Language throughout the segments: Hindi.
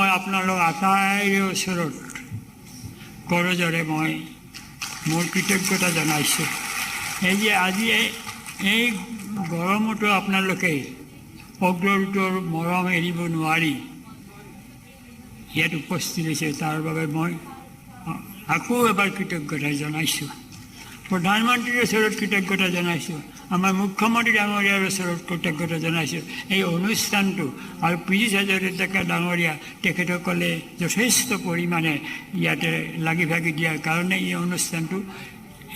মই আপোনালোক আটাইৰে ওচৰত কৰজৰে মই মোৰ কৃতজ্ঞতা জনাইছোঁ। এই যে আজি এই গৰমতো আপোনালোকে অগ্ৰদূতৰ মৰম এৰিব নোৱাৰি ইয়াত উপস্থিত হৈছে, তাৰ বাবে মই আকৌ এবাৰ কৃতজ্ঞতা জনাইছোঁ। প্ৰধানমন্ত্ৰীৰ ওচৰত কৃতজ্ঞতা জনাইছোঁ, আমাৰ মুখ্যমন্ত্ৰী ডাঙৰীয়াৰ ওচৰত কৃতজ্ঞতা জনাইছোঁ। এই অনুষ্ঠানটো আৰু পীযুষ হাজৰিকা ডাঙৰীয়া তেখেতসকলে যথেষ্ট পৰিমাণে ইয়াতে লাগি ভাগি দিয়াৰ কাৰণে এই অনুষ্ঠানটো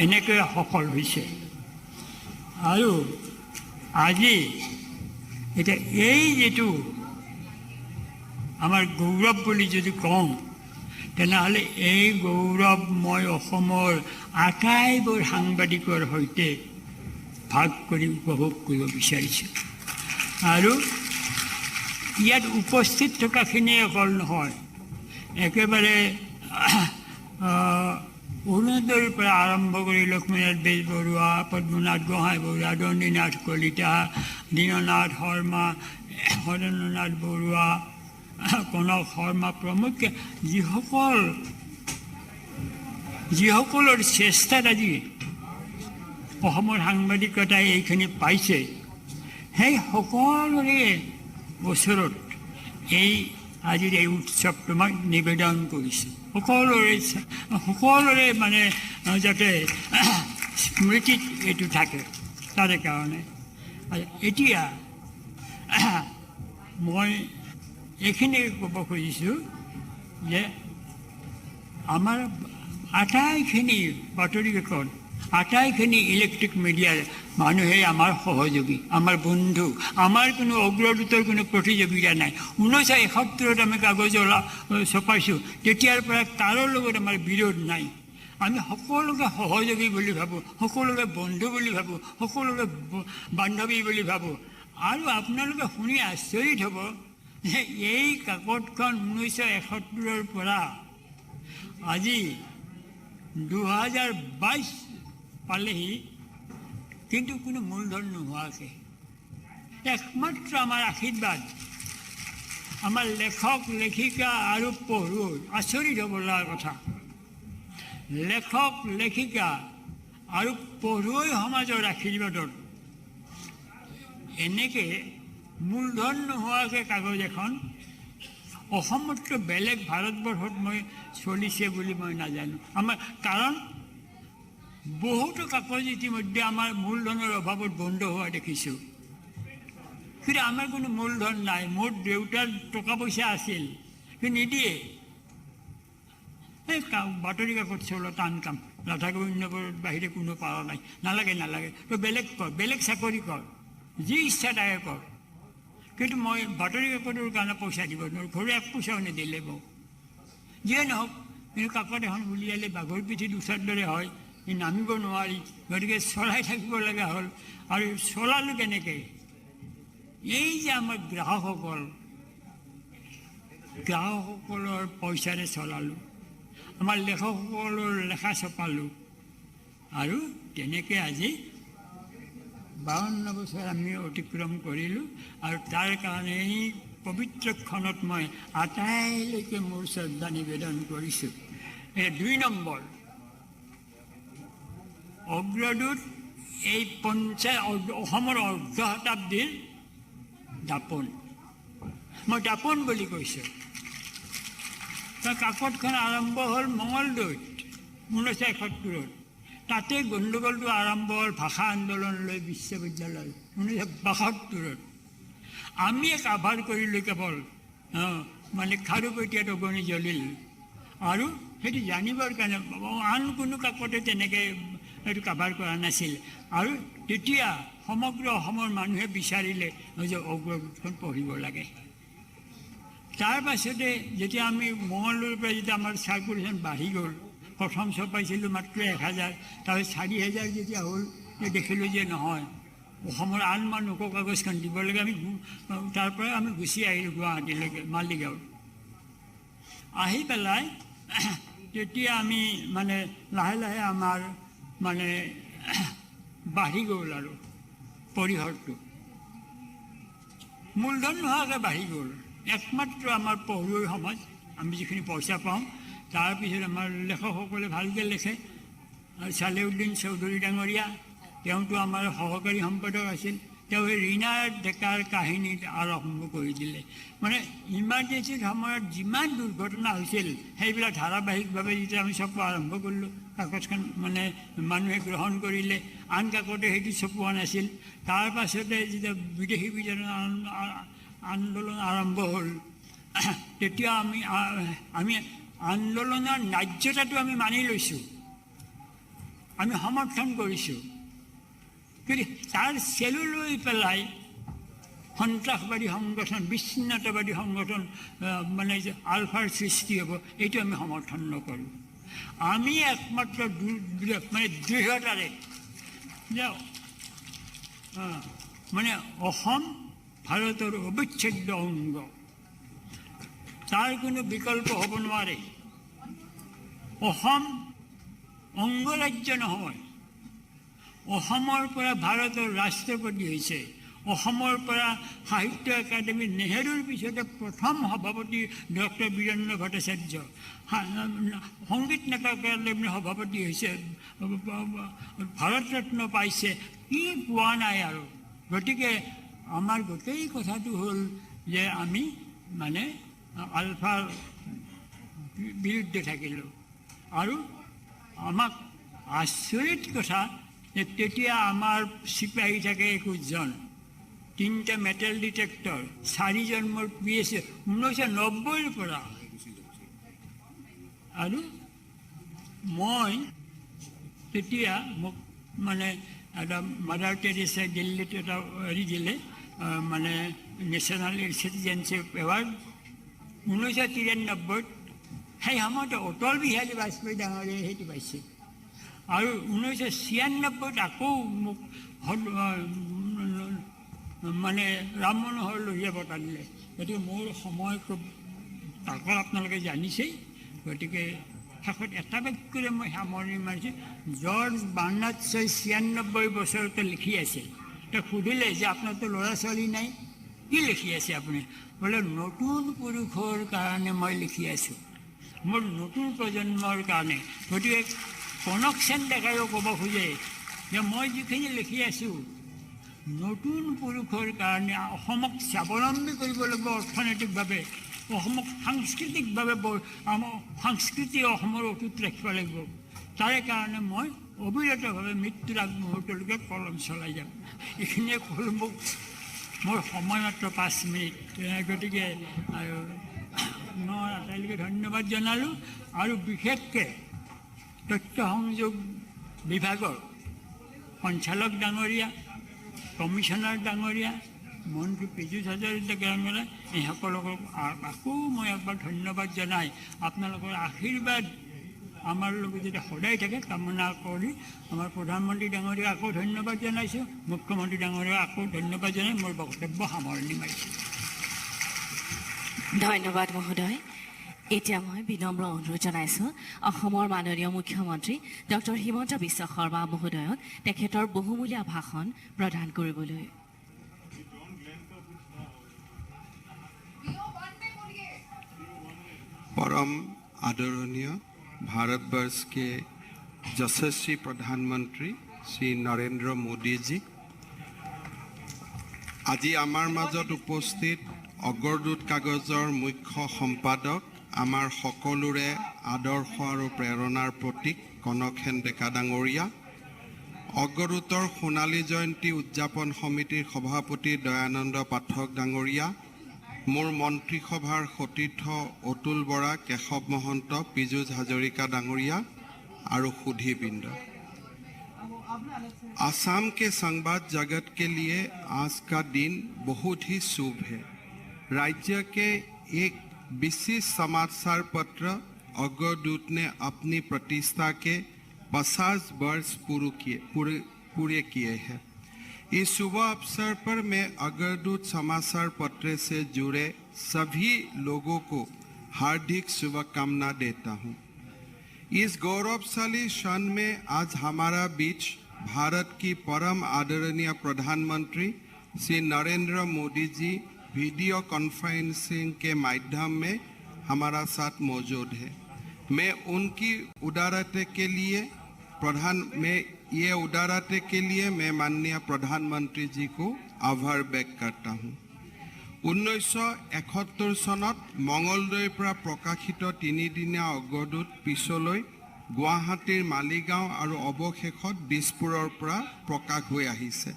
এনেকৈ সফল হৈছে। আৰু আজি এতিয়া এই যিটো আমাৰ গৌৰৱ বুলি যদি কওঁ, তেনেহ'লে এই গৌৰৱ মই অসমৰ আটাইবোৰ সাংবাদিকৰ সৈতে ভাগ কৰি উপভোগ কৰিব বিচাৰিছোঁ। আৰু ইয়াত উপস্থিত থকাখিনিয়ে অকল নহয়, একেবাৰে অৰুণোদয়ৰ পৰা আৰম্ভ কৰি লক্ষ্মীনাথ বেজবৰুৱা, পদ্মনাথ গোহাঁই বৰুৱা, দণ্ডীনাথ কলিতা, দীননাথ শৰ্মা, হৰেন্দ্ৰনাথ বৰুৱা, কনক শৰ্মা প্ৰমুখ্যে যিসকলৰ চেষ্টাত আজি অসমৰ সাংবাদিকতাই এইখিনি পাইছে, সেই সকলোৰে ওচৰত আজিৰ এই উৎসৱটো মই নিবেদন কৰিছোঁ। সকলোৰে মানে যাতে স্মৃতিত এইটো থাকে তাৰে কাৰণে। এতিয়া মই এইখিনি ক'ব খুজিছোঁ যে আমাৰ আটাইখিনি বাতৰি কাকত, আটাইখিনি ইলেক্ট্ৰিক মিডিয়াৰ মানুহে আমাৰ সহযোগী, আমাৰ বন্ধু, আমাৰ কোনো অগ্ৰদূতৰ কোনো প্ৰতিযোগিতা নাই। 1971 আমি কাগজ ছপাইছোঁ, তেতিয়াৰ পৰা কাৰো লগত আমাৰ বিৰোধ নাই। আমি সকলোকে সহযোগী বুলি ভাবোঁ, সকলোকে বন্ধু বুলি ভাবোঁ, সকলোকে বান্ধৱী বুলি ভাবোঁ। আৰু আপোনালোকে শুনি আচৰিত হ'ব যে এই কাকতখন 1971 পৰা আজি 2022 পালেহি, কিন্তু কোনো মূলধন নোহোৱাকৈ। একমাত্ৰ আমাৰ আশীৰ্বাদ, আমাৰ লেখক লেখিকা আৰু পঢ়ুৱৈ, আচৰিত হ'ব লগা কথা, লেখক লেখিকা আৰু পঢ়ুৱৈ সমাজৰ আশীৰ্বাদত এনেকৈ মূলধন নোহোৱাকৈ কাগজ এখন অসমতকৈ বেলেগ ভাৰতবৰ্ষত মই চলিছে বুলি মই নাজানো। কাৰণ বহুতো কাগজ ইতিমধ্যে আমাৰ মূলধনৰ অভাৱত বন্ধ হোৱা দেখিছোঁ, কিন্তু আমাৰ কোনো মূলধন নাই। মোৰ দেউতাৰ টকা পইচা আছিল, কিন্তু নিদিয়ে। এই বাতৰি কাকত চলোৱা টান কাম, ৰাধা গোবিন্দপুৰৰ বাহিৰে কোনো পাৰা নাই। নালাগে তই বেলেগ কৰ, বেলেগ চাকৰি কৰ, যি ইচ্ছা তাকে কৰ, কিন্তু মই বাতৰি কাকতৰ কাৰণে পইচা দিব নোৱাৰোঁ। ঘৰে এক পইচাও নিদিলে মোক। যিয়ে নহওক, কিন্তু কাকত এখন উলিয়ালে বাঘৰ পিঠিত উঠাৰ দৰে হয়, নামিব নোৱাৰি, গতিকে চলাই থাকিব লগা হ'ল। আৰু চলালোঁ কেনেকৈ? এই যে আমাৰ গ্ৰাহকসকলৰ পইচাৰে চলালোঁ, আমাৰ লেখকসকলৰ লেখা ছপালোঁ, আৰু তেনেকৈ আজি 52 বছৰ আমি অতিক্ৰম কৰিলোঁ। আৰু তাৰ কাৰণে এই পবিত্ৰ ক্ষণত মই আটাইলৈকে মোৰ শ্ৰদ্ধা নিবেদন কৰিছোঁ। এই 2 নম্বৰ অগ্ৰদূত, এই অসমৰ অৰ্ধ শতাব্দীৰ দাপোন। মই দাপোন বুলি কৈছোঁ। কাকতখন আৰম্ভ হ'ল মঙলদৈত 1971। তাতে গণ্ডগোলটো আৰম্ভ হ'ল ভাষা আন্দোলন লৈ বিশ্ববিদ্যালয় 1972। আমি কাভাৰ কৰিলোঁ কেৱল মানে খাৰুপেটীয়াত অগ্নি জ্বলিল, আৰু সেইটো জানিবৰ কাৰণে আন কোনো কাকতে তেনেকৈ এইটো কাভাৰ কৰা নাছিল। আৰু তেতিয়া সমগ্ৰ অসমৰ মানুহে বিচাৰিলে যে অগ্ৰদূতখন পঢ়িব লাগে। তাৰ পাছতে যেতিয়া আমি মঙলদৈৰ পৰা যেতিয়া আমাৰ চাৰ্কুলেশ্যন বাঢ়ি গ'ল, প্ৰথম ছপাইছিলোঁ মাত্ৰ 1000, তাৰপিছত 4000 যেতিয়া হ'ল, দেখিলোঁ যে নহয়, অসমৰ আন মানুহকো কাগজখন দিব লাগে। আমি তাৰ পৰা আমি গুচি আহিলোঁ গুৱাহাটীলৈকে, মালিগাঁও। আহি পেলাই তেতিয়া আমি মানে লাহে লাহে আমাৰ মানে বাঢ়ি গ'ল আৰু পৰিসৰটো মূলধন নোহোৱাকৈ বাঢ়ি গ'ল। একমাত্ৰ আমাৰ পঢ়ুৱৈ সমাজ আমি যিখিনি পইচা পাওঁ তাৰপিছত আমাৰ লেখকসকলে ভালকৈ লিখে ছালেউদ্দিন চৌধুৰী ডাঙৰীয়া তেওঁতো আমাৰ সহকাৰী সম্পাদক আছিল তেওঁ ৰীণা ডেকাৰ কাহিনী আৰম্ভ কৰি দিলে মানে ইমাৰ্জেঞ্চিৰ সময়ত যিমান দুৰ্ঘটনা হৈছিল সেইবিলাক ধাৰাবাহিকভাৱে যেতিয়া আমি চপোৱা আৰম্ভ কৰিলোঁ কাগজখন মানে মানুহে গ্ৰহণ কৰিলে আন কাকতে সেইটো চপোৱা নাছিল তাৰ পাছতে যেতিয়া বিদেশী বিতৰণ আন্দোলন আৰম্ভ হ'ল তেতিয়া আমি আন্দোলনৰ ন্যায্যতাটো আমি মানি লৈছোঁ আমি সমৰ্থন কৰিছোঁ কিন্তু তাৰ চেলু লৈ পেলাই সন্ত্ৰাসবাদী সংগঠন বিচ্ছিন্নতাবাদী সংগঠন মানে যে আলফাৰ সৃষ্টি হ'ব এইটো আমি সমৰ্থন নকৰোঁ আমি একমাত্ৰ মানে দৃঢ়তাৰে যে মানে অসম ভাৰতৰ অবিচ্ছেদ্য অংগ তাৰ কোনো বিকল্প হ'ব নোৱাৰে অসম অংগৰাজ্য নহয় অসমৰ পৰা ভাৰতৰ ৰাষ্ট্ৰপতি হৈছে অসমৰ পৰা সাহিত্য একাডেমী নেহেৰুৰ পিছতে প্ৰথম সভাপতি ডক্টৰ বীৰেন্দ্ৰ ভট্টাচাৰ্য সংগীত নাটক একাডেমীৰ সভাপতি হৈছে ভাৰত ৰত্ন পাইছে কি পোৱা নাই আৰু গতিকে আমাৰ গোটেই কথাটো হ'ল যে আমি মানে আলফাৰ বিৰুদ্ধে থাকিলোঁ আৰু আমাক আচৰিত কথা যে তেতিয়া আমাৰ চিপাহী থাকে 21জন 3টা মেটেল ডিটেক্টৰ 4জন মোৰ PSC 1990ৰ পৰা আৰু মই তেতিয়া মোক মানে এটা মাদাৰ টেৰেছাই দিল্লীত এটা হেৰি দিলে মানে নেশ্যনেল চিটিজেনশ্বিপ এৱাৰ্ড 1993 সেই সময়তে অটল বিহাৰী বাজপেয়ী ডাঙৰীয়াই সেইটো পাইছে আৰু 1996 আকৌ মোক মানে ৰাম মনোহৰ লোহিয়া বঁটা দিলে গতিকে মোৰ সময় খুব তাকৰ আপোনালোকে জানিছেই গতিকে শেষত এটা বাক্যৰে মই সামৰণি মাৰিছোঁ জৰ্জ বাৰ্নাৰ্ড 96 বছৰতে লিখি আছে তেওঁ সুধিলে যে আপোনাৰতো ল'ৰা ছোৱালী নাই কি লিখি আছে আপুনি বোলে নতুন পুৰুষৰ কাৰণে মই লিখি আছোঁ মোৰ নতুন প্ৰজন্মৰ কাৰণে গতিকে কনক সেন ডেকাইও ক'ব খোজে যে মই যিখিনি লিখি আছোঁ নতুন পুৰুষৰ কাৰণে অসমক স্বাৱলম্বী কৰিব লাগিব অৰ্থনৈতিকভাৱে অসমক সাংস্কৃতিকভাৱে আমাৰ সংস্কৃতি অসমৰ অটুট ৰাখিব লাগিব তাৰে কাৰণে মই অবিৰতভাৱে মৃত্যুৰ আগমুহূৰ্তলৈকে কলম চলাই যাম এইখিনিয়ে ক'লোঁ মোক মোৰ সময় মাত্ৰ 5 মিনিট গতিকে আৰু মই আটাইলৈকে ধন্যবাদ জনালোঁ আৰু বিশেষকৈ তথ্য সংযোগ বিভাগৰ সঞ্চালক ডাঙৰীয়া কমিশ্যনাৰ ডাঙৰীয়া মন্ত্ৰী পীযুষ হাজৰিকা ডাঙৰীয়া এইসকলক আকৌ মই একবাৰ ধন্যবাদ জনাই আপোনালোকৰ আশীৰ্বাদ আমাৰ লগত যদি সদায় থাকে কামনা কৰি আমাৰ প্ৰধানমন্ত্ৰী ডাঙৰীয়াক আকৌ ধন্যবাদ জনাইছোঁ মুখ্যমন্ত্ৰী ডাঙৰীয়াক আকৌ ধন্যবাদ জনাই মোৰ বক্তব্য সামৰণি মাৰিছোঁ ধন্যবাদ মহোদয় এতিয়া মই বিনম্ৰ অনুৰোধ জনাইছোঁ অসমৰ মাননীয় মুখ্যমন্ত্ৰী ডক্টৰ হিমন্ত বিশ্ব শৰ্মা মহোদয়ক তেখেতৰ বহুমূলীয়া ভাষণ প্ৰদান কৰিবলৈ परम आदरणीय भारतवर्ष के यशस्वी प्रधानमंत्री श्री नरेंद्र मोदी जी আজি আমাৰ মাজত উপস্থিত অগ্ৰদূত কাগজৰ মুখ্য সম্পাদক আমাৰ সকলোৰে আদৰ্শ আৰু প্ৰেৰণাৰ প্ৰতীক কনকসেন ডেকা ডাঙৰীয়া অগ্ৰদূতৰ সোণালী জয়ন্তী উদযাপন সমিতিৰ সভাপতি দয়ানন্দ পাঠক ডাঙৰীয়া মোৰ মন্ত্ৰীসভাৰ সতীৰ্থ অতুল বৰা কেশৱ মহন্ত পীযুষ হাজৰিকা ডাঙৰীয়া আৰু সুধীবৃন্দ आसाम के संवाद जगत के लिए आज का दिन बहुत ही शुभ है राज्य के एक विशेष समाचार पत्र अग्रदूत ने अपनी प्रतिष्ठा के 50 वर्ष पूरे किए हैं इस शुभ अवसर पर मैं अग्रदूत समाचार पत्र से जुड़े सभी लोगों को हार्दिक शुभकामना देता हूँ इस गौरवशाली क्षण में आज हमारा बीच भारत की परम आदरणीय प्रधानमंत्री श्री नरेंद्र मोदी जी वीडियो कॉन्फ्रेंसिंग के माध्यम में हमारा साथ मौजूद है। मैं उनकी उदारता के लिए मैं माननीय प्रधानमंत्री जी को आभार व्यक्त करता हूँ। 1971 सनत मंगलदৈৰ পৰা प्रकाशित 3 দিনীয়া অগ্ৰদূত পিছলৈ গুৱাহাটীৰ মালিগাঁও আৰু অৱশেষত দিছপুৰৰ পৰা প্ৰকাশ হৈ আহিছে।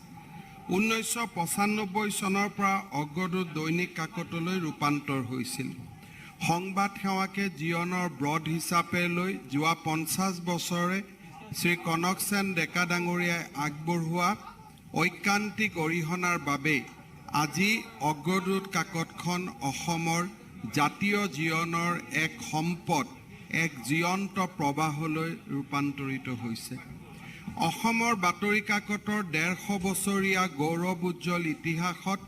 1995 চনৰ পৰা অগ্ৰদূত দৈনিক কাকতলৈ ৰূপান্তৰ হৈছিল। সংবাদ সেৱাকে জীৱনৰ ব্ৰড হিচাপে লৈ যোৱা 50 বছৰে শ্ৰী কনক সেন ডেকা ডাঙৰীয়াই আগবঢ়োৱা ঐকান্তিক অৰিহণাৰ বাবে আজি অগ্ৰদূত কাকতখন অসমৰ জাতীয় জীৱনৰ এক সম্পদ, এক জীয়ন্ত প্ৰবাহলৈ ৰূপান্তৰিত হৈছে। অসমৰ বাতৰি কাকতৰ 150 বছৰীয়া গৌৰৱ উজ্জ্বল ইতিহাসত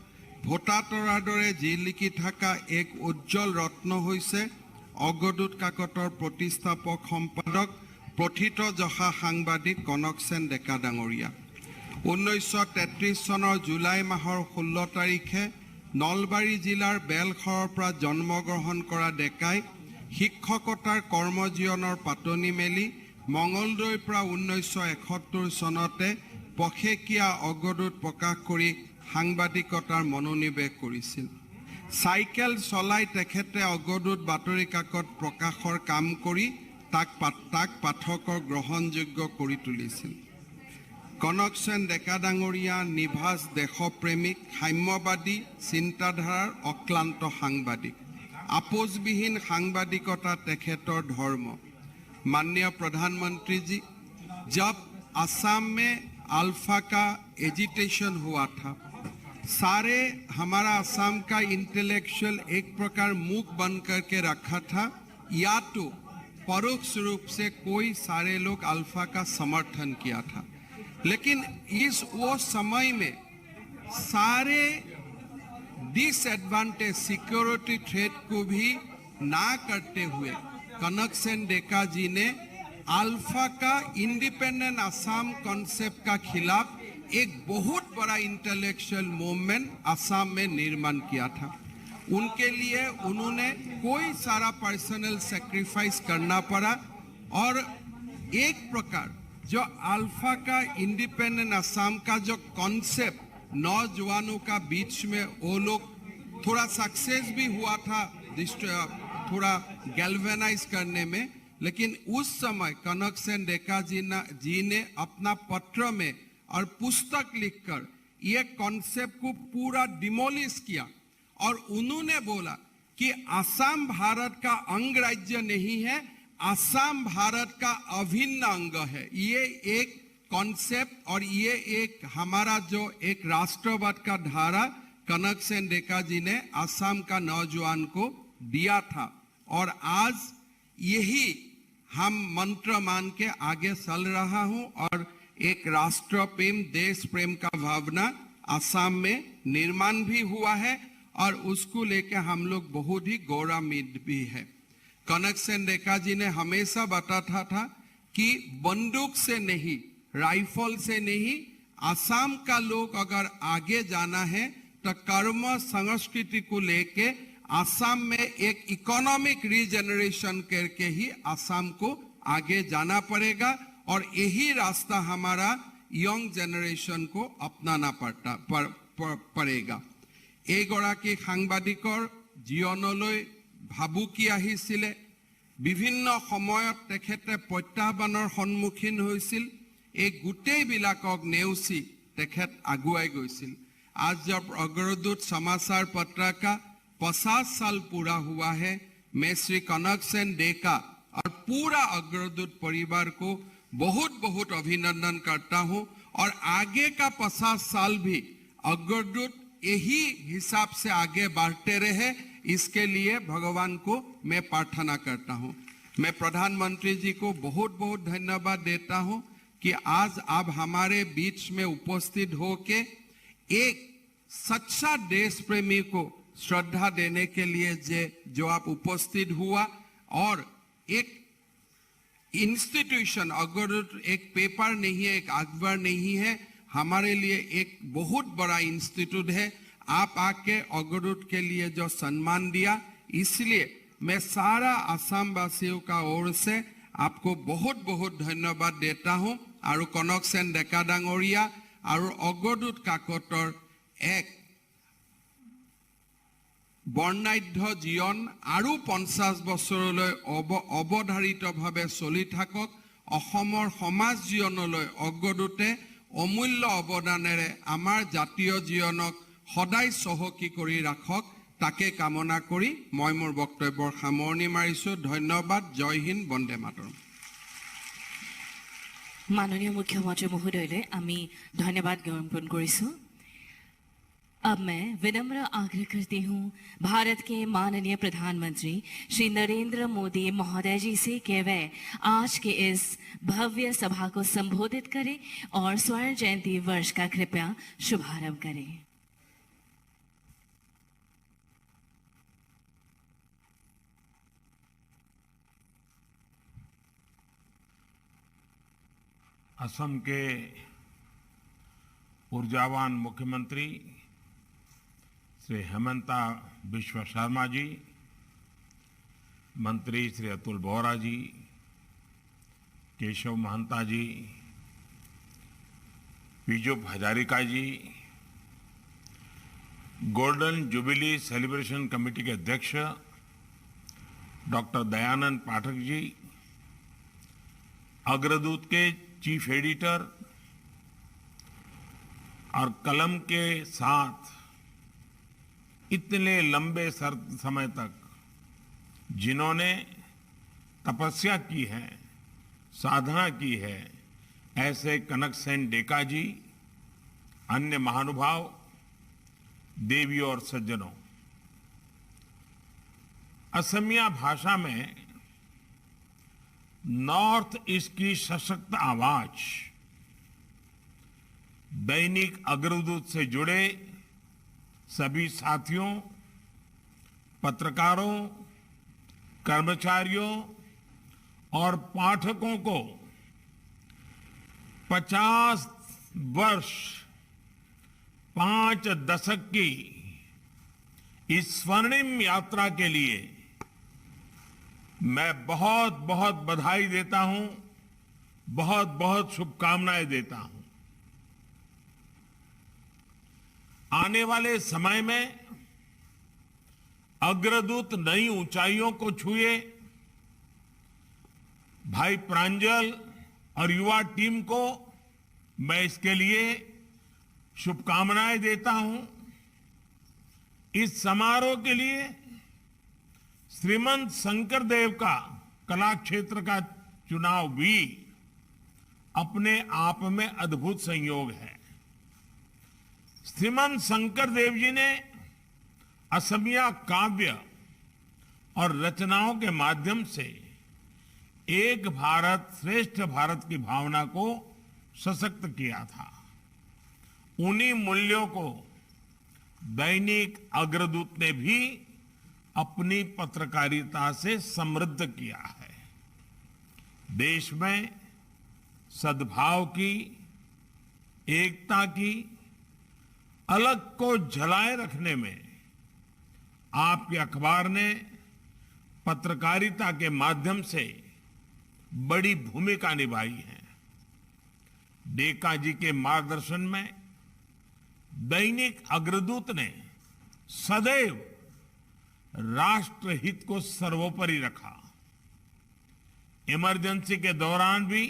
ভোটা তৰাৰ দৰে জিলিকি থকা এক উজ্জ্বল ৰত্ন হৈছে অগ্ৰদূত কাকতৰ প্ৰতিষ্ঠাপক সম্পাদক প্ৰথিতযশা সাংবাদিক কনক সেন ডেকা ডাঙৰীয়া। 1933 চনৰ জুলাই মাহৰ 16 তাৰিখে নলবাৰী জিলাৰ বেলখৰৰ পৰা জন্মগ্ৰহণ কৰা ডেকাই শিক্ষকতাৰ কৰ্মজীৱনৰ পাতনি মেলি মঙলদৈৰ পৰা 1971 চনতে পখেকীয়া অগ্ৰদূত প্ৰকাশ কৰি সাংবাদিকতাৰ মনোনিৱেশ কৰিছিল। চাইকেল চলাই তেখেতে অগ্ৰদূত বাতৰি কাকত প্ৰকাশৰ কাম কৰি তাক পাঠকৰ গ্ৰহণযোগ্য কৰি তুলিছিল। কনক সেন ডেকা ডাঙৰীয়া নিভাজ দেশপ্ৰেমিক, সাম্যবাদী চিন্তাধাৰাৰ অক্লান্ত সাংবাদিক। আপোচবিহীন সাংবাদিকতা তেখেতৰ ধৰ্ম। माननीय प्रधानमंत्री जी, जब असम में अल्फा का एजिटेशन हुआ था, सारे हमारा असम का इंटेलेक्चुअल एक प्रकार मूक बन करके रखा था, या तो परोक्ष रूप से कोई सारे लोग अल्फा का समर्थन किया था। लेकिन वो समय में सारे डिसएडवांटेज सिक्योरिटी थ्रेट को भी ना करते हुए कनक सेन डेका जी ने अल्फा का इंडिपेंडेंट असम कॉन्सेप्ट का खिलाफ एक बहुत बड़ा इंटेलेक्चुअल मूवमेंट असम में निर्माण किया था। उनके लिए उन्होंने कोई सारा पर्सनल सैक्रिफाइस करना पड़ा और एक प्रकार जो अल्फा का इंडिपेंडेंट असम का जो कॉन्सेप्ट नौजवानों का बीच में वो लोग थोड़ा सक्सेस भी हुआ था थोड़ा गैल्वेनाइज करने में, लेकिन उस समय कनक सेन डेका जी ने अपना पत्र में और पुस्तक लिखकर ये कॉन्सेप्ट को पूरा डिमोलिश किया और उन्होंने बोला कि असम भारत का अंग राज्य नहीं है, असम भारत का अभिन्न अंग है। ये एक कॉन्सेप्ट और ये एक हमारा जो एक राष्ट्रवाद का धारा कनक सेन डेका जी ने असम का नौजवान को दिया था और आज यही हम मंत्र मान के आगे चल रहा हूं और एक राष्ट्र प्रेम, देश प्रेम का भावना असम में निर्माण भी हुआ है और उसको लेके हम लोग बहुत ही गौरवान्वित भी है। कनक सेन डेका जी ने हमेशा बताता था कि बंदूक से नहीं, राइफल से नहीं, असम का लोग अगर आगे जाना है तो कर्म संस्कृति को लेके असम में एक इकोनॉमिक रीजनरेशन करके ही असम को आगे जाना पड़ेगा और यही रास्ता हमारा यंग जनरेशन को अपनाना पड़ेगा। एगराकी सांबादिकर जीवनলৈ भाबुकी আহিছিলে, বিভিন্ন সময়ত তেখেতে প্ৰত্যাহ্বানৰ সন্মুখীন হৈছিল, এই গোটেইবিলাকক নেওচি তেখেত আগুৱাই গৈছিল। आज जब अग्रदूत समाचार पत्र का 50 साल पूरा हुआ है, मैं श्री कनक सेन डेका और पूरा अग्रदूत परिवार को बहुत बहुत अभिनंदन करता हूं और आगे का 50 साल भी अग्रदूत यही हिसाब से आगे बढ़ते रहे, इसके लिए भगवान को मैं प्रार्थना करता हूं। मैं प्रधानमंत्री जी को बहुत बहुत धन्यवाद देता हूं कि आज आप हमारे बीच में उपस्थित होके एक सच्चा देश प्रेमी को श्रद्धा देने के लिए जो आप उपस्थित हुआ और एक इंस्टीट्यूशन अग्रदूत एक पेपर नहीं है, एक अखबार नहीं है, हमारे लिए एक बहुत बड़ा इंस्टीट्यूट है। आप आके अग्रदूत के लिए जो सम्मान दिया, इसलिए मैं सारा आसाम वासियों का ओर से आपको बहुत बहुत धन्यवाद देता हूं। और कनक सेन डेका डांगरिया और अग्रदूत काकतर एक बर्णाढ्य जीवन और 50 बছৰলৈ অৱধাৰিতভাৱে চলি থাকক। অসমৰ সমাজ জীৱনলৈ অগ্ৰদূতে অমূল্য অৱদানেৰে আমাৰ জাতীয় জীৱনক সদায় চহকী কৰি ৰাখক, তাকে কামনা কৰি মই মোৰ বক্তব্যৰ সামৰণি মাৰিছো। ধন্যবাদ। জয় হিন্দ, বন্দে মাতৰম। माननीय मुख्यमंत्री महोदय आमी धन्यवाद ज्ञापन करिसु। अब मैं विनम्र आग्रह करती हूँ भारत के माननीय प्रधानमंत्री श्री नरेंद्र मोदी महोदय जी से कि वे आज के इस भव्य सभा को संबोधित करें और स्वर्ण जयंती वर्ष का कृपया शुभारंभ करें। असम के ऊर्जावान मुख्यमंत्री श्री हेमंता बिश्व शर्मा जी, मंत्री श्री अतुल बोहरा जी, केशव महंता जी, पीजूप हजारिका जी, गोल्डन जुबिली सेलिब्रेशन कमेटी के अध्यक्ष डॉक्टर दयानंद पाठक जी, अग्रदूत के चीफ एडिटर और कलम के साथ इतने लंबे समय तक जिन्होंने तपस्या की है, साधना की है, ऐसे कनक सेन डेका जी, अन्य महानुभाव, देवियों और सज्जनों, असमिया भाषा में नॉर्थ ईस्ट की सशक्त आवाज दैनिक अग्रदूत से जुड़े सभी साथियों, पत्रकारों, कर्मचारियों और पाठकों को 50 वर्ष 5 दशक की इस स्वर्णिम यात्रा के लिए मैं बहुत बहुत बधाई देता हूं, बहुत बहुत शुभकामनाएं देता हूं। आने वाले समय में अग्रदूत नई ऊंचाइयों को छुए। भाई प्रांजल और युवा टीम को मैं इसके लिए शुभकामनाएं देता हूं। इस समारोह के लिए श्रीमंत शंकरदेव का कला क्षेत्र का चुनाव भी अपने आप में अद्भुत संयोग है। श्रीमंत शंकरदेव जी ने असमिया काव्य और रचनाओं के माध्यम से एक भारत श्रेष्ठ भारत की भावना को सशक्त किया था। उन्हीं मूल्यों को दैनिक अग्रदूत ने भी अपनी पत्रकारिता से समृद्ध किया है। देश में सद्भाव की, एकता की, अलग को झलाए रखने में आपके अखबार ने पत्रकारिता के माध्यम से बड़ी भूमिका निभाई है। डेका जी के मार्गदर्शन में दैनिक अग्रदूत ने सदैव राष्ट्रहित को सर्वोपरि रखा। इमरजेंसी के दौरान भी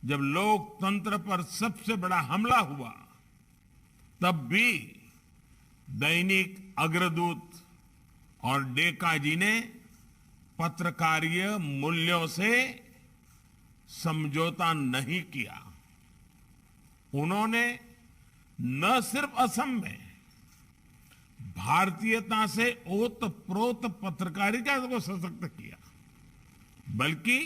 जब लोकतंत्र पर सबसे बड़ा हमला हुआ, तब भी दैनिक अग्रदूत और डेका जी ने पत्रकारीय मूल्यों से समझौता नहीं किया। उन्होंने न सिर्फ असम में भारतीयता से ओतप्रोत पत्रकारिता को सशक्त किया, बल्कि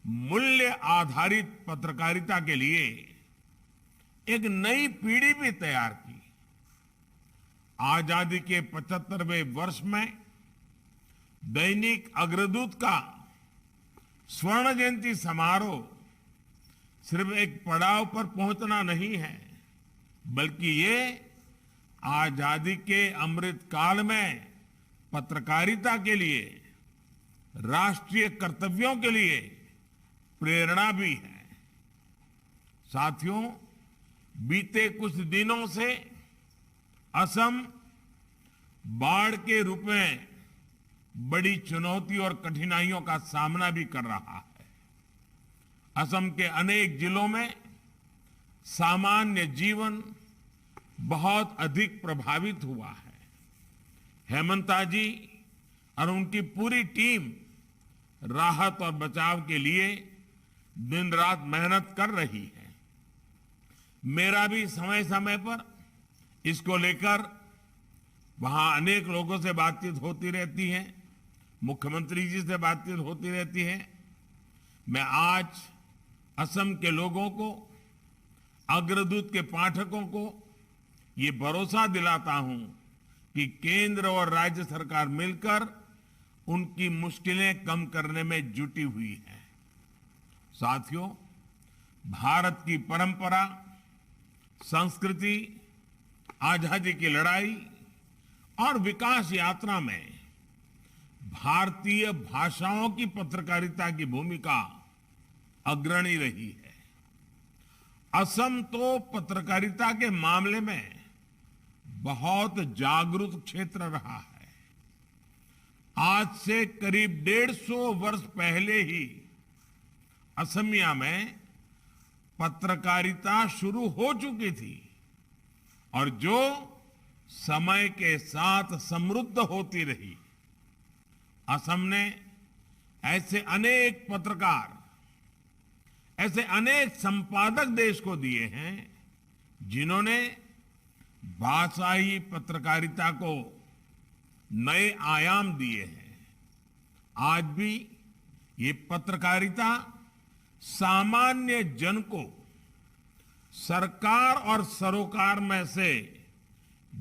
मूल्य आधारित पत्रकारिता के लिए एक नई पीढ़ी भी तैयार की। आजादी के 75वें वर्ष में दैनिक अग्रदूत का स्वर्ण जयंती समारोह सिर्फ एक पड़ाव पर पहुंचना नहीं है, बल्कि ये आजादी के अमृत काल में पत्रकारिता के लिए, राष्ट्रीय कर्तव्यों के लिए प्रेरणा भी है। साथियों, बीते कुछ दिनों से असम बाढ़ के रूप में बड़ी चुनौती और कठिनाइयों का सामना भी कर रहा है। असम के अनेक जिलों में सामान्य जीवन बहुत अधिक प्रभावित हुआ है। हेमंता जी और उनकी पूरी टीम राहत और बचाव के लिए दिन रात मेहनत कर रही है। मेरा भी समय समय पर इसको लेकर वहां अनेक लोगों से बातचीत होती रहती है, मुख्यमंत्री जी से बातचीत होती रहती है। मैं आज असम के लोगों को, अग्रदूत के पाठकों को ये भरोसा दिलाता हूं कि केंद्र और राज्य सरकार मिलकर उनकी मुश्किलें कम करने में जुटी हुई है। साथियों, भारत की परंपरा, संस्कृति, आजादी की लड़ाई और विकास यात्रा में भारतीय भाषाओं की पत्रकारिता की भूमिका अग्रणी रही है। असम तो पत्रकारिता के मामले में बहुत जागरूक क्षेत्र रहा है। आज से करीब 150 वर्ष पहले ही असमिया में पत्रकारिता शुरू हो चुकी थी और जो समय के साथ समृद्ध होती रही। असम ने ऐसे अनेक पत्रकार, ऐसे अनेक संपादक देश को दिए हैं जिन्होंने भाषाई पत्रकारिता को नए आयाम दिए हैं। आज भी ये पत्रकारिता सामान्य जन को सरकार और सरोकार में से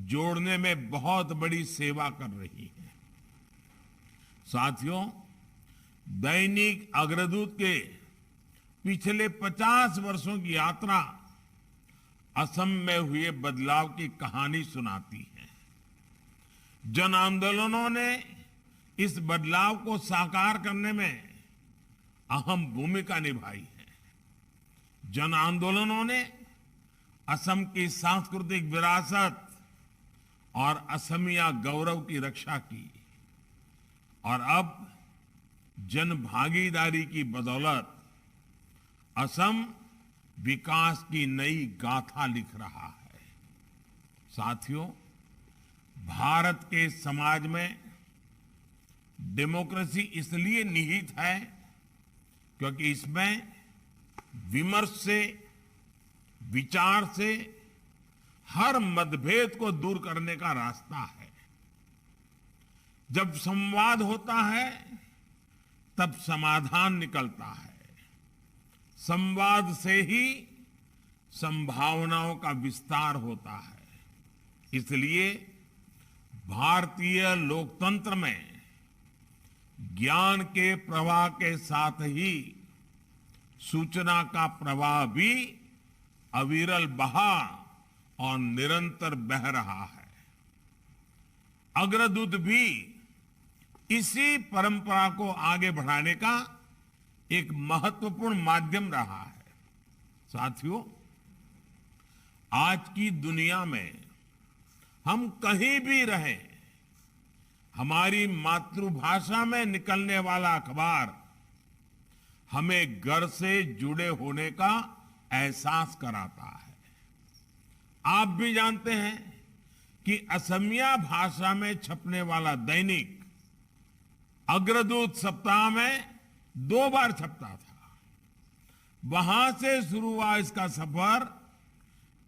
जोड़ने में बहुत बड़ी सेवा कर रही है। साथियों, दैनिक अग्रदूत के पिछले 50 वर्षों की यात्रा असम में हुए बदलाव की कहानी सुनाती है। जन आंदोलनों ने इस बदलाव को साकार करने में अहम भूमिका निभाई है। जन आंदोलनों ने असम की सांस्कृतिक विरासत और असमिया गौरव की रक्षा की और अब जन भागीदारी की बदौलत असम विकास की नई गाथा लिख रहा है। साथियों, भारत के समाज में डेमोक्रेसी इसलिए निहित है क्योंकि इसमें विमर्श से, विचार से हर मतभेद को दूर करने का रास्ता है। जब संवाद होता है तब समाधान निकलता है। संवाद से ही संभावनाओं का विस्तार होता है। इसलिए भारतीय लोकतंत्र में ज्ञान के प्रवाह के साथ ही सूचना का प्रवाह भी अविरल बहा और निरंतर बह रहा है। अग्रदूत भी इसी परंपरा को आगे बढ़ाने का एक महत्वपूर्ण माध्यम रहा है। साथियों, आज की दुनिया में हम कहीं भी रहें, हमारी मातृभाषा में निकलने वाला अखबार हमें घर से जुड़े होने का एहसास कराता है। आप भी जानते हैं कि असमिया भाषा में छपने वाला दैनिक अग्रदूत सप्ताह में 2 बार छपता था। वहां से शुरू हुआ इसका सफर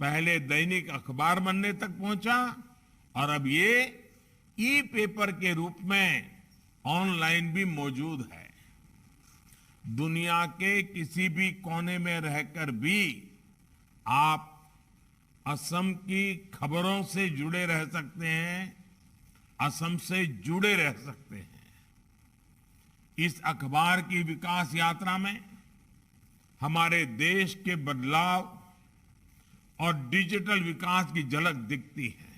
पहले दैनिक अखबार बनने तक पहुंचा और अब ये ई पेपर के रूप में ऑनलाइन भी मौजूद है। दुनिया के किसी भी कोने में रहकर भी आप असम की खबरों से जुड़े रह सकते हैं, असम से जुड़े रह सकते हैं। इस अखबार की विकास यात्रा में हमारे देश के बदलाव और डिजिटल विकास की झलक दिखती है।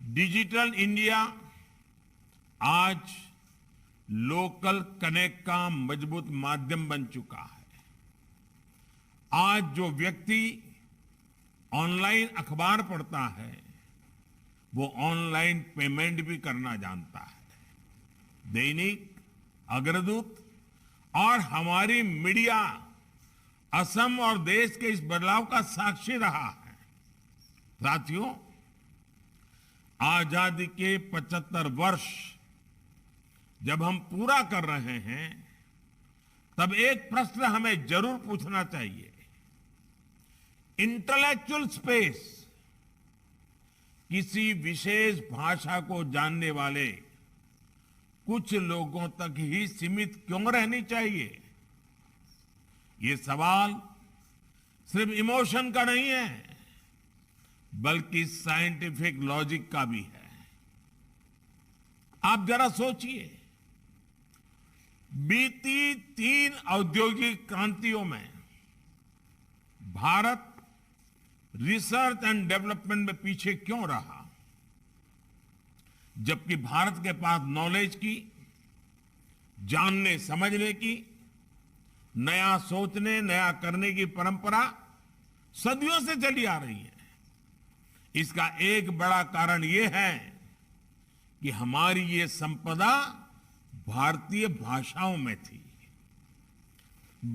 डिजिटल इंडिया आज लोकल कनेक्ट का मजबूत माध्यम बन चुका है। आज जो व्यक्ति ऑनलाइन अखबार पढ़ता है वो ऑनलाइन पेमेंट भी करना जानता है। दैनिक, अग्रदूत और हमारी मीडिया असम और देश के इस बदलाव का साक्षी रहा है। साथियों, आजादी के 75 वर्ष जब हम पूरा कर रहे हैं तब एक प्रश्न हमें जरूर पूछना चाहिए। इंटेलेक्चुअल स्पेस किसी विशेष भाषा को जानने वाले कुछ लोगों तक ही सीमित क्यों रहनी चाहिए? ये सवाल सिर्फ इमोशन का नहीं है बल्कि साइंटिफिक लॉजिक का भी है। आप जरा सोचिए, बीती 3 औद्योगिक क्रांतियों में भारत रिसर्च एंड डेवलपमेंट में पीछे क्यों रहा? जबकि भारत के पास नॉलेज की, जानने समझने की, नया सोचने, नया करने की परंपरा सदियों से चली आ रही है। इसका एक बड़ा कारण यह है कि हमारी ये संपदा भारतीय भाषाओं में थी।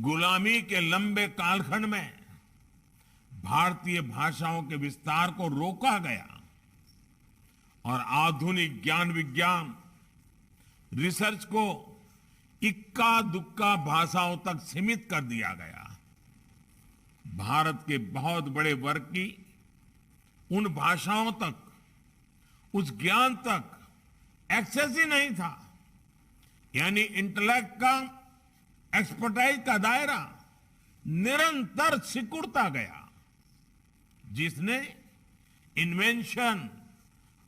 गुलामी के लंबे कालखंड में भारतीय भाषाओं के विस्तार को रोका गया और आधुनिक ज्ञान विज्ञान रिसर्च को इक्का दुक्का भाषाओं तक सीमित कर दिया गया। भारत के बहुत बड़े वर्ग की उन भाषाओं तक, उस ज्ञान तक एक्सेस ही नहीं था। यानी इंटेलेक्ट का, एक्सपर्टाइज का दायरा निरंतर सिकुड़ता गया, जिसने इन्वेंशन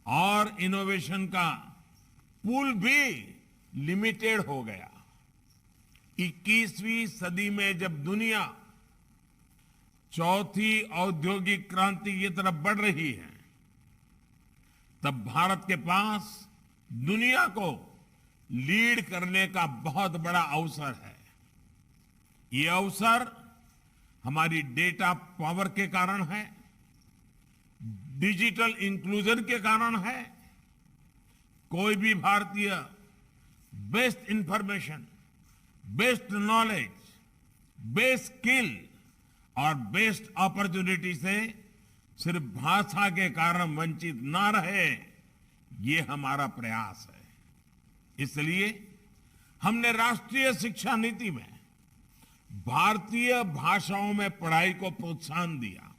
और इनोवेशन का पूल भी लिमिटेड हो गया। 21वीं सदी में जब दुनिया चौथी औद्योगिक क्रांति की तरफ बढ़ रही है, तब भारत के पास दुनिया को लीड करने का बहुत बड़ा अवसर है। ये अवसर हमारी डेटा पावर के कारण है, डिजिटल इंक्लूजन के कारण है। कोई भी भारतीय best information, best knowledge, best skill और बेस्ट अपॉर्चुनिटी से सिर्फ भाषा के कारण वंचित ना रहे, ये हमारा प्रयास है। इसलिए हमने राष्ट्रीय शिक्षा नीति में भारतीय भाषाओं में पढ़ाई को प्रोत्साहन दिया।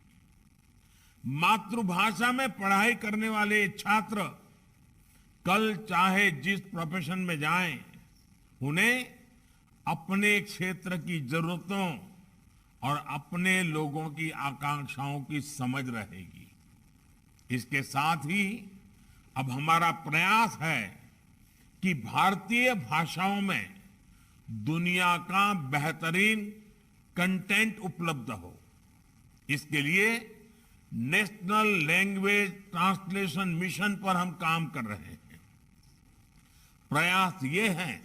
मातृभाषा में पढ़ाई करने वाले छात्र कल चाहे जिस प्रोफेशन में जाएं, उन्हें अपने क्षेत्र की जरूरतों और अपने लोगों की आकांक्षाओं की समझ रहेगी। इसके साथ ही अब हमारा प्रयास है कि भारतीय भाषाओं में दुनिया का बेहतरीन कंटेंट उपलब्ध हो। इसके लिए नेशनल लैंग्वेज ट्रांसलेशन मिशन पर हम काम कर रहे हैं। प्रयास ये है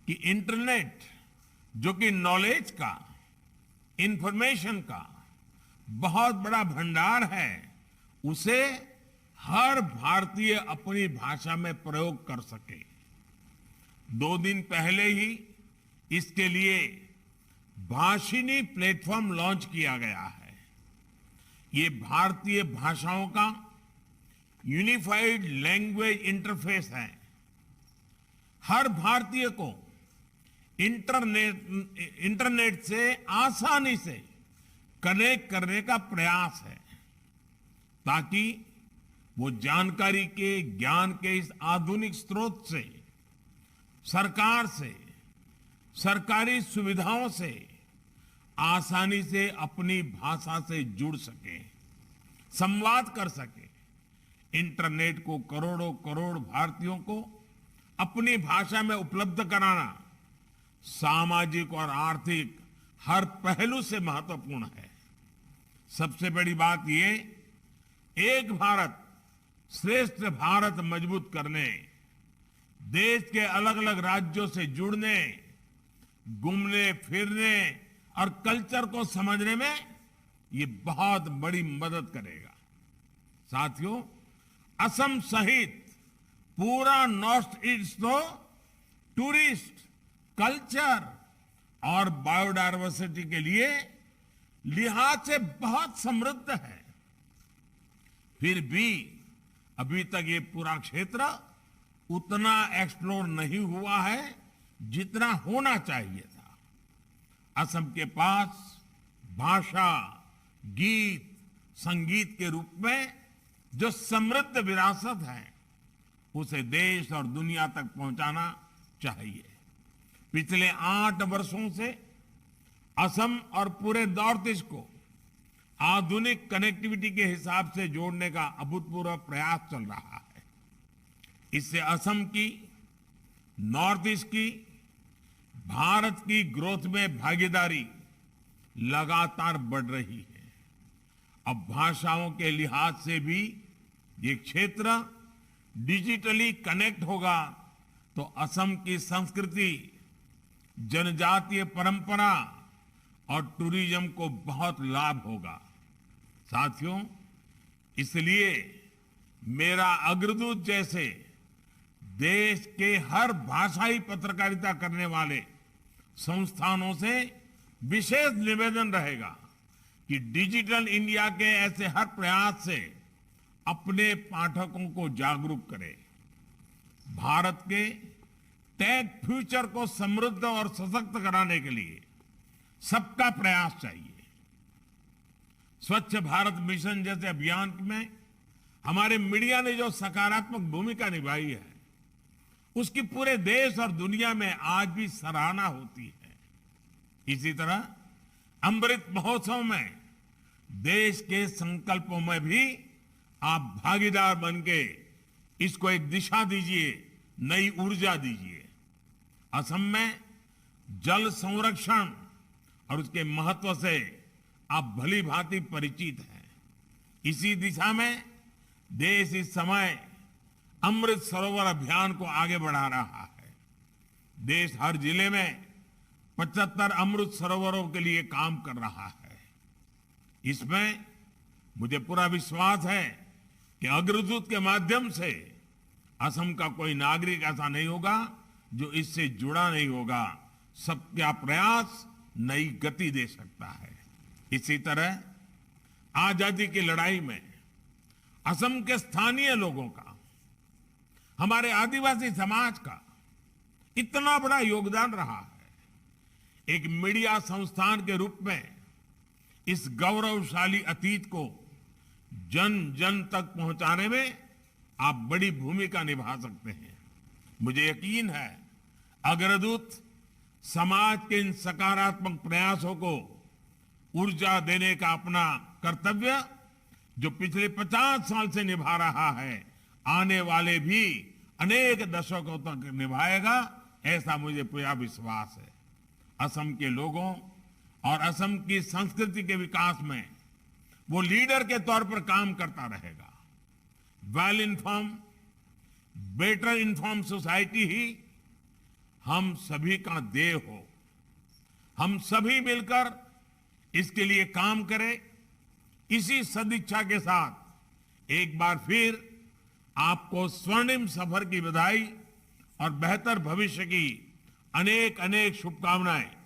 कि इंटरनेट, जो कि नॉलेज का, इंफॉर्मेशन का बहुत बड़ा भंडार है, उसे हर भारतीय अपनी भाषा में प्रयोग कर सके। 2 दिन पहले ही इसके लिए भाषिनी प्लेटफॉर्म लॉन्च किया गया है। ये भारतीय भाषाओं का यूनिफाइड लैंग्वेज इंटरफेस है। हर भारतीय को इंटरनेट से आसानी से कनेक्ट करने का प्रयास है, ताकि वो जानकारी के, ज्ञान के इस आधुनिक स्रोत से, सरकार से, सरकारी सुविधाओं से आसानी से अपनी भाषा से जुड़ सके, संवाद कर सके। इंटरनेट को करोड़ों करोड़ भारतीयों को अपनी भाषा में उपलब्ध कराना सामाजिक और आर्थिक हर पहलू से महत्वपूर्ण है। सबसे बड़ी बात ये, एक भारत श्रेष्ठ भारत मजबूत करने, देश के अलग अलग राज्यों से जुड़ने, घूमने फिरने और कल्चर को समझने में ये बहुत बड़ी मदद करेगा। साथियों, असम सहित पूरा नॉर्थ ईस्ट तो टूरिस्ट, कल्चर और बायोडायवर्सिटी के लिए लिहाज से बहुत समृद्ध है। फिर भी अभी तक ये पूरा क्षेत्र उतना एक्सप्लोर नहीं हुआ है जितना होना चाहिए था। असम के पास भाषा, गीत, संगीत के रूप में जो समृद्ध विरासत है, उसे देश और दुनिया तक पहुंचाना चाहिए। पिछले 8 वर्षों से असम और पूरे नॉर्थ ईस्ट को आधुनिक कनेक्टिविटी के हिसाब से जोड़ने का अभूतपूर्व प्रयास चल रहा है। इससे असम की, नॉर्थ ईस्ट की, भारत की ग्रोथ में भागीदारी लगातार बढ़ रही है। अब भाषाओं के लिहाज से भी ये क्षेत्र डिजिटली कनेक्ट होगा तो असम की संस्कृति, जनजातीय परंपरा और टूरिज्म को बहुत लाभ होगा। साथियों, इसलिए मेरा अग्रदूत जैसे देश के हर भाषाई पत्रकारिता करने वाले संस्थानों से विशेष निवेदन रहेगा कि डिजिटल इंडिया के ऐसे हर प्रयास से अपने पाठकों को जागरूक करें। भारत के टेक फ्यूचर को समृद्ध और सशक्त कराने के लिए सबका प्रयास चाहिए। स्वच्छ भारत मिशन जैसे अभियान में हमारे मीडिया ने जो सकारात्मक भूमिका निभाई है, उसकी पूरे देश और दुनिया में आज भी सराहना होती है। इसी तरह अमृत महोत्सव में देश के संकल्पों में भी आप भागीदार बनके इसको एक दिशा दीजिए, नई ऊर्जा दीजिए। असम में जल संरक्षण और उसके महत्व से आप भली भांति परिचित हैं। इसी दिशा में देश इस समय अमृत सरोवर अभियान को आगे बढ़ा रहा है। देश हर जिले में 75 अमृत सरोवरों के लिए काम कर रहा है। इसमें मुझे पूरा विश्वास है कि अग्रदूत के माध्यम से असम का कोई नागरिक ऐसा नहीं होगा जो इससे जुड़ा नहीं होगा। सबका प्रयास नई गति दे सकता है। इसी तरह आजादी की लड़ाई में असम के स्थानीय लोगों का, हमारे आदिवासी समाज का इतना बड़ा योगदान रहा है। एक मीडिया संस्थान के रूप में इस गौरवशाली अतीत को जन जन तक पहुंचाने में आप बड़ी भूमिका निभा सकते हैं। मुझे यकीन है अग्रदूत समाज के इन सकारात्मक प्रयासों को ऊर्जा देने का अपना कर्तव्य जो पिछले 50 साल से निभा रहा है, आने वाले भी अनेक दशकों तक निभाएगा, ऐसा मुझे पूरा विश्वास है। असम के लोगों और असम की संस्कृति के विकास में वो लीडर के तौर पर काम करता रहेगा। Well inform, better inform society ही हम सभी का ध्येय हो। हम सभी मिलकर इसके लिए काम करें। इसी सदिच्छा के साथ एक बार फिर आपको स्वर्णिम सफर की बधाई और बेहतर भविष्य की अनेक अनेक शुभकामनाएं।